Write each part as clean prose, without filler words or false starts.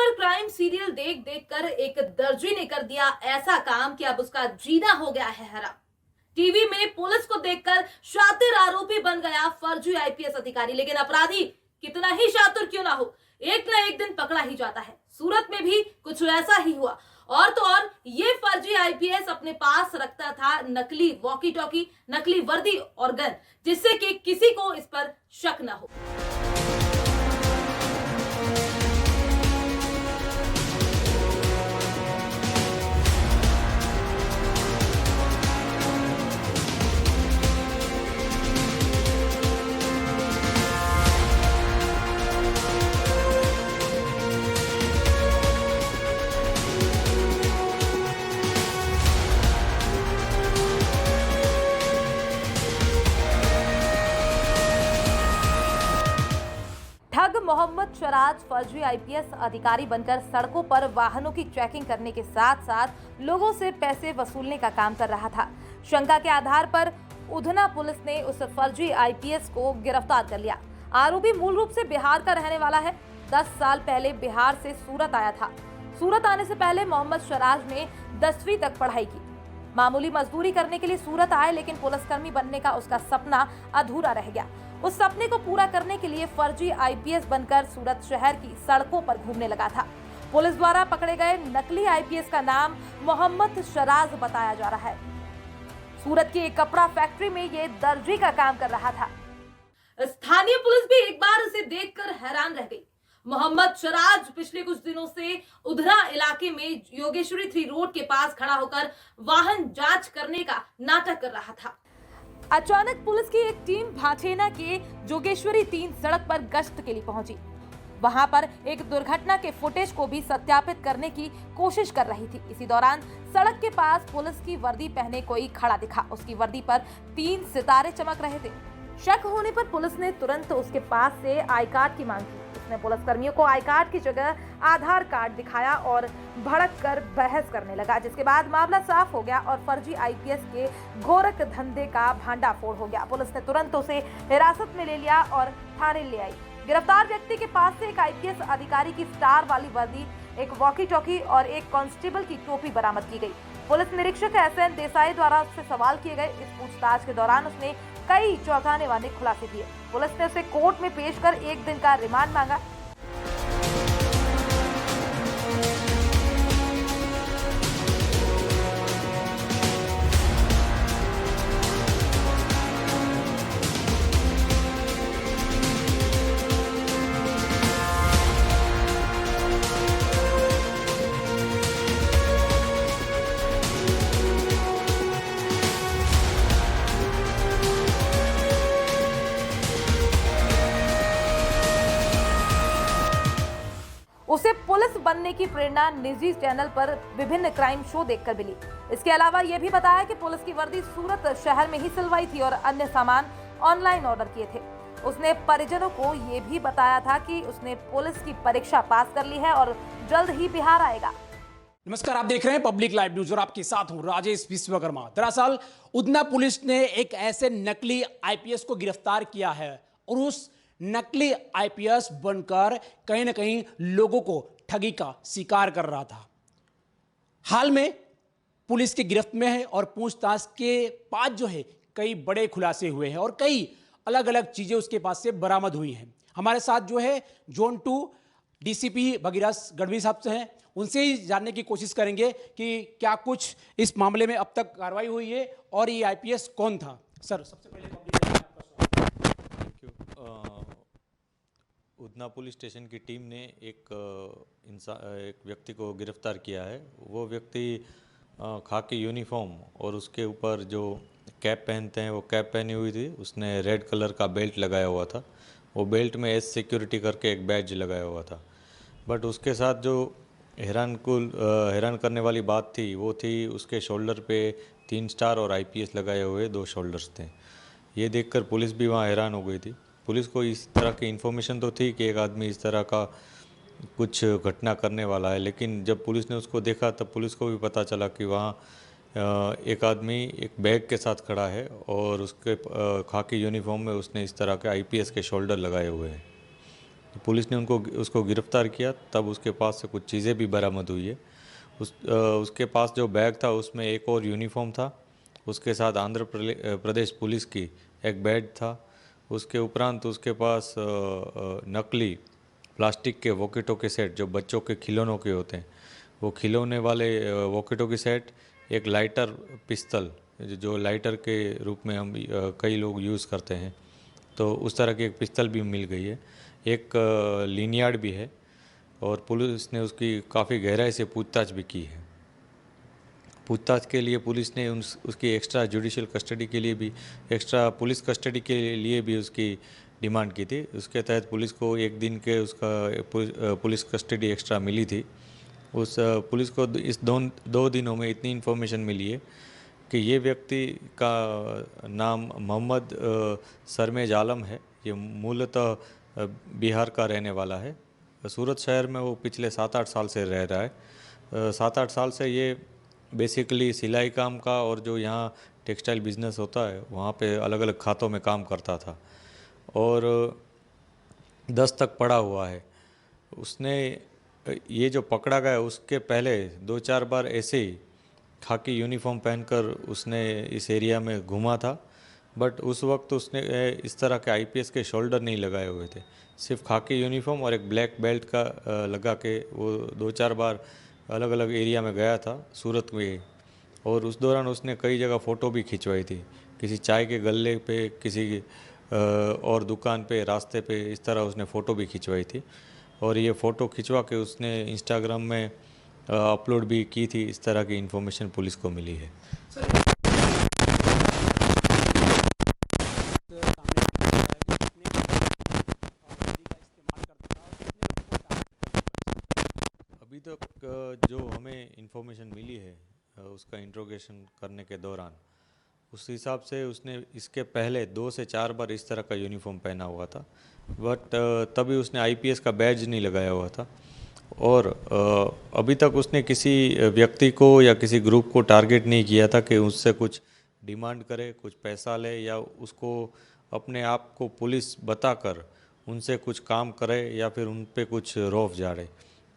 पर crime serial देख देख कर एक दर्जी ने कर दिया ऐसा काम कि अब उसका जीना हो गया है हराम। टीवी में पुलिस को देखकर शातिर आरोपी बन गया फर्जी आईपीएस अधिकारी, लेकिन अपराधी कितना ही शातिर क्यों ना हो, एक ना एक दिन पकड़ा ही जाता है। सूरत में भी कुछ ऐसा ही हुआ। और तो और ये फर्जी आईपीएस अपने पास रखता था नकली वॉकी टॉकी, नकली वर्दी और गन, जिससे कि किसी को इस पर शक न हो। ठग मोहम्मद शराज फर्जी आईपीएस अधिकारी बनकर सड़कों पर वाहनों की चेकिंग करने के साथ साथ लोगों से पैसे वसूलने का काम कर रहा था। शंका के आधार पर उधना पुलिस ने उस फर्जी आईपीएस को गिरफ्तार कर लिया। आरोपी मूल रूप से बिहार का रहने वाला है। 10 साल पहले बिहार से सूरत आया था। सूरत आने से पहले मोहम्मद शराज ने 10वीं तक पढ़ाई की। मामूली मजदूरी करने के लिए सूरत आए, लेकिन पुलिसकर्मी बनने का उसका सपना अधूरा रह गया। उस सपने को पूरा करने के लिए फर्जी आईपीएस बनकर सूरत शहर की सड़कों पर घूमने लगा था। पुलिस द्वारा पकड़े गए नकली आईपीएस का नाम मोहम्मद शराज बताया जा रहा है। सूरत की एक कपड़ा फैक्ट्री में ये दर्जी का काम कर रहा था। स्थानीय पुलिस भी एक बार उसे देखकर हैरान रह गई। मोहम्मद शराज पिछले कुछ दिनों से उधना इलाके में योगेश्वरी 3 रोड के पास खड़ा होकर वाहन जांच करने का नाटक कर रहा था। अचानक पुलिस की एक टीम भाछेना के जोगेश्वरी 3 सड़क पर गश्त के लिए पहुंची। वहां पर एक दुर्घटना के फुटेज को भी सत्यापित करने की कोशिश कर रही थी। इसी दौरान सड़क के पास पुलिस की वर्दी पहने कोई खड़ा दिखा। उसकी वर्दी पर 3 सितारे चमक रहे थे। शक होने पर पुलिस ने तुरंत उसके पास से आई कार्ड की मांग की। उसने पुलिसकर्मियों को आई कार्ड की जगह आधार कार्ड दिखाया और भड़क कर बहस करने लगा, जिसके बाद मामला साफ हो गया और फर्जी आईपीएस के गोरख धंधे का भांडाफोड़ हो गया। पुलिस ने तुरंत उसे हिरासत में ले लिया और थाने ले आई। गिरफ्तार व्यक्ति के पास से एक आईपीएस अधिकारी की स्टार वाली वर्दी, एक वॉकी टॉकी और एक कांस्टेबल की टोपी बरामद की गई। पुलिस निरीक्षक एसएन देसाई द्वारा उससे सवाल किए गए। इस पूछताछ के दौरान उसने कई चौंकाने वाले खुलासे किए। पुलिस ने उसे कोर्ट में पेश कर 1 दिन का रिमांड मांगा। उसे पुलिस बनने की प्रेरणा निजी चैनल पर विभिन्न क्राइम शो देखकर मिली। इसके अलावा यह भी बताया कि पुलिस की वर्दी सूरत शहर में ही सिलवाई थी और अन्य सामान ऑनलाइन ऑर्डर किए थे। उसने परिजनों को यह भी बताया था कि उसने पुलिस की परीक्षा पास कर ली है और जल्द ही बिहार आएगा। नमस्कार, आप देख रहे हैं पब्लिक लाइव न्यूज और आपके साथ हूं राजेश विश्वकर्मा। दरअसल उधना पुलिस ने एक ऐसे नकली आईपीएस को गिरफ्तार किया है और उस नकली आईपीएस बनकर कहीं ना कहीं लोगों को ठगी का शिकार कर रहा था। हाल में पुलिस की गिरफ्त में है और पूछताछ के बाद जो है कई बड़े खुलासे हुए हैं और कई अलग अलग चीजें उसके पास से बरामद हुई हैं। हमारे साथ जो है जोन 2 डीसीपी भगीरथ गढ़वी साहब से हैं, उनसे ही जानने की कोशिश करेंगे कि क्या कुछ इस मामले में अब तक कार्रवाई हुई है और ये आईपीएस कौन था। सर, सबसे पहले उधना पुलिस स्टेशन की टीम ने एक व्यक्ति को गिरफ्तार किया है। वो व्यक्ति खाकी यूनिफॉर्म और उसके ऊपर जो कैप पहनते हैं वो कैप पहनी हुई थी। उसने रेड कलर का बेल्ट लगाया हुआ था। वो बेल्ट में एस सिक्योरिटी करके एक बैज लगाया हुआ था। बट उसके साथ जो हैरान करने वाली बात थी वो थी उसके शोल्डर पे 3 स्टार और आईपीएस लगाए हुए 2 शोल्डर्स थे। ये देखकर पुलिस भी वहाँ हैरान हो गई थी। पुलिस को इस तरह की इन्फॉर्मेशन तो थी कि एक आदमी इस तरह का कुछ घटना करने वाला है, लेकिन जब पुलिस ने उसको देखा तब पुलिस को भी पता चला कि वहाँ एक आदमी एक बैग के साथ खड़ा है और उसके खाकी यूनिफॉर्म में उसने इस तरह के आईपीएस के शोल्डर लगाए हुए हैं। पुलिस ने उसको गिरफ्तार किया, तब उसके पास से कुछ चीज़ें भी बरामद हुई है। उसके पास जो बैग था उसमें एक और यूनिफॉर्म था, उसके साथ प्रदेश पुलिस की एक बैज था। उसके उपरांत उसके पास नकली प्लास्टिक के वॉकी टॉकी सेट, जो बच्चों के खिलौनों के होते हैं, वो खिलौने वाले वॉकी टॉकी सेट, एक लाइटर पिस्तल, जो लाइटर के रूप में हम कई लोग यूज़ करते हैं, तो उस तरह की एक पिस्तल भी मिल गई है। एक लिनियार्ड भी है और पुलिस ने उसकी काफ़ी गहराई से पूछताछ भी की है। पूछताछ के लिए पुलिस ने उसकी एक्स्ट्रा जुडिशियल कस्टडी के लिए भी, एक्स्ट्रा पुलिस कस्टडी के लिए भी उसकी डिमांड की थी। उसके तहत पुलिस को एक दिन के पुलिस कस्टडी एक्स्ट्रा मिली थी। उस पुलिस को इस दो दिनों में इतनी इन्फॉर्मेशन मिली है कि ये व्यक्ति का नाम मोहम्मद सरमेज आलम है। ये मूलतः बिहार का रहने वाला है। सूरत शहर में वो पिछले 7-8 साल से रह रहा है। 7-8 साल से ये बेसिकली सिलाई काम का और जो यहाँ टेक्सटाइल बिजनेस होता है वहाँ पे अलग अलग खातों में काम करता था और 10 तक पढ़ा हुआ है। उसने ये जो पकड़ा गया उसके पहले 2-4 बार ऐसे ही खाकी यूनिफॉर्म पहनकर उसने इस एरिया में घूमा था, बट उस वक्त उसने इस तरह के आईपीएस के शोल्डर नहीं लगाए हुए थे। सिर्फ खाकी यूनिफॉर्म और एक ब्लैक बेल्ट का लगा के वो 2-4 बार अलग अलग एरिया में गया था सूरत में, और उस दौरान उसने कई जगह फ़ोटो भी खिंचवाई थी, किसी चाय के गल्ले पे, किसी और दुकान पे, रास्ते पे, इस तरह उसने फ़ोटो भी खिंचवाई थी और ये फ़ोटो खिंचवा के उसने इंस्टाग्राम में अपलोड भी की थी। इस तरह की इन्फॉर्मेशन पुलिस को मिली है। अभी तक जो हमें इन्फॉर्मेशन मिली है उसका इंट्रोगेशन करने के दौरान, उस हिसाब से उसने इसके पहले 2 से 4 बार इस तरह का यूनिफॉर्म पहना हुआ था, बट तभी उसने आईपीएस का बैज नहीं लगाया हुआ था और अभी तक उसने किसी व्यक्ति को या किसी ग्रुप को टारगेट नहीं किया था कि उससे कुछ डिमांड करे, कुछ पैसा ले या उसको अपने आप को पुलिस बताकर उनसे कुछ काम करे या फिर उन पे कुछ रौफ झाड़े।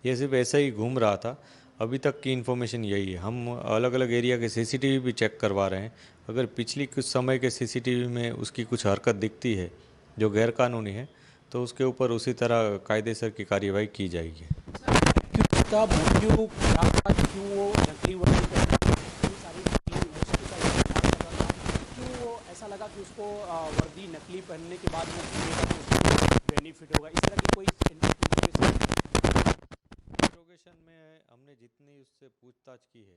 ये सिर्फ ऐसे ही घूम रहा था। अभी तक की इन्फॉर्मेशन यही है। हम अलग अलग एरिया के सीसीटीवी भी चेक करवा रहे हैं। अगर पिछली कुछ समय के सीसीटीवी में उसकी कुछ हरकत दिखती है जो गैरकानूनी है, तो उसके ऊपर उसी तरह कायदेसर की कार्यवाही की जाएगी। उसका मोटिव क्या था? क्यों वो नकली वर्दी पहना? इतनी सारी नकली वस्तु का इस्तेमाल कर रहा था? क्यों वो ऐसा लगा कि उसको वर्दी नकली पहनने के बाद वो घूमेगा तो उसको बेनिफिट होगा? इस तरह की कोई इंट्रोगेशन में हमने जितनी उससे पूछताछ की है,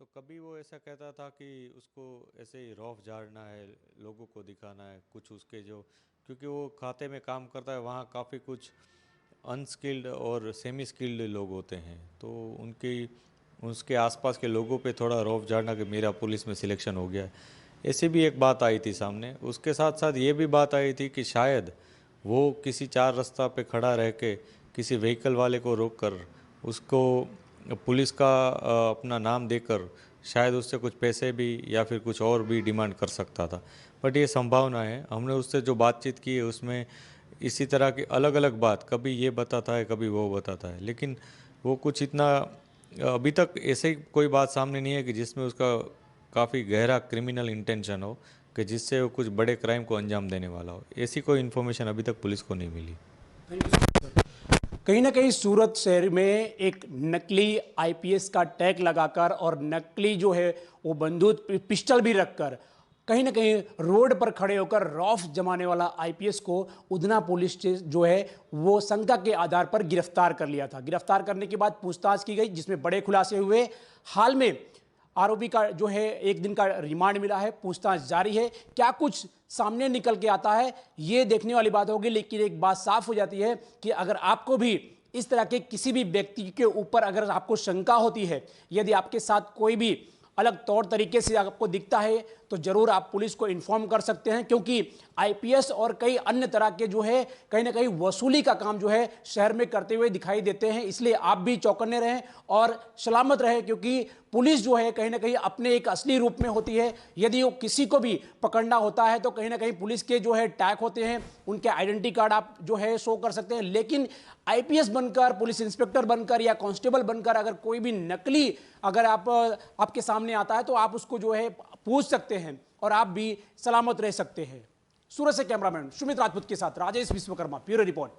तो कभी वो ऐसा कहता था कि उसको ऐसे ही रौफ झाड़ना है, लोगों को दिखाना है कुछ उसके जो, क्योंकि वो खाते में काम करता है, वहाँ काफ़ी कुछ अनस्किल्ड और सेमी स्किल्ड लोग होते हैं, तो उसके आसपास के लोगों पे थोड़ा रौफ झाड़ना कि मेरा पुलिस में सिलेक्शन हो गया है, ऐसी भी एक बात आई थी सामने। उसके साथ साथ ये भी बात आई थी कि शायद वो किसी 4 रास्ता पे खड़ा रह के किसी व्हीकल वाले को रोक कर उसको पुलिस का अपना नाम देकर शायद उससे कुछ पैसे भी या फिर कुछ और भी डिमांड कर सकता था, बट ये संभावना है। हमने उससे जो बातचीत की है उसमें इसी तरह की अलग अलग बात, कभी ये बताता है कभी वो बताता है, लेकिन वो कुछ इतना अभी तक ऐसे कोई बात सामने नहीं है कि जिसमें उसका काफ़ी गहरा क्रिमिनल इंटेंशन हो कि जिससे वो कुछ बड़े क्राइम को अंजाम देने वाला हो। ऐसी कोई इन्फॉर्मेशन अभी तक पुलिस को नहीं मिली। कहीं ना कहीं सूरत शहर में एक नकली आईपीएस का टैग लगाकर और नकली जो है वो बंदूक पिस्टल भी रखकर कहीं ना कहीं रोड पर खड़े होकर रौफ जमाने वाला आईपीएस को उधना पुलिस जो है वो शंका के आधार पर गिरफ्तार कर लिया था। गिरफ्तार करने के बाद पूछताछ की गई जिसमें बड़े खुलासे हुए। हाल में आरोपी का जो है 1 दिन का रिमांड मिला है, पूछताछ जारी है। क्या कुछ सामने निकल के आता है ये देखने वाली बात होगी, लेकिन एक बात साफ हो जाती है कि अगर आपको भी इस तरह के किसी भी व्यक्ति के ऊपर अगर आपको शंका होती है, यदि आपके साथ कोई भी अलग तौर तरीके से आपको दिखता है, तो जरूर आप पुलिस को इन्फॉर्म कर सकते हैं, क्योंकि आईपीएस और कई अन्य तरह के जो है कहीं ना कहीं वसूली का काम जो है शहर में करते हुए दिखाई देते हैं। इसलिए आप भी चौकन्ने रहें और सलामत रहें, क्योंकि पुलिस जो है कहीं ना कहीं अपने एक असली रूप में होती है। यदि वो किसी को भी पकड़ना होता है तो कहीं ना कहीं पुलिस के जो है टैग होते हैं, उनके आइडेंटिटी कार्ड आप जो है शो कर सकते हैं। लेकिन आईपीएस बनकर, पुलिस इंस्पेक्टर बनकर या कांस्टेबल बनकर अगर कोई भी नकली अगर आपके सामने आता है तो आप उसको जो है पूछ सकते हैं और आप भी सलामत रह सकते हैं। सूरत से कैमरामैन सुमित राजपूत के साथ राजेश विश्वकर्मा, ब्यूरो रिपोर्ट।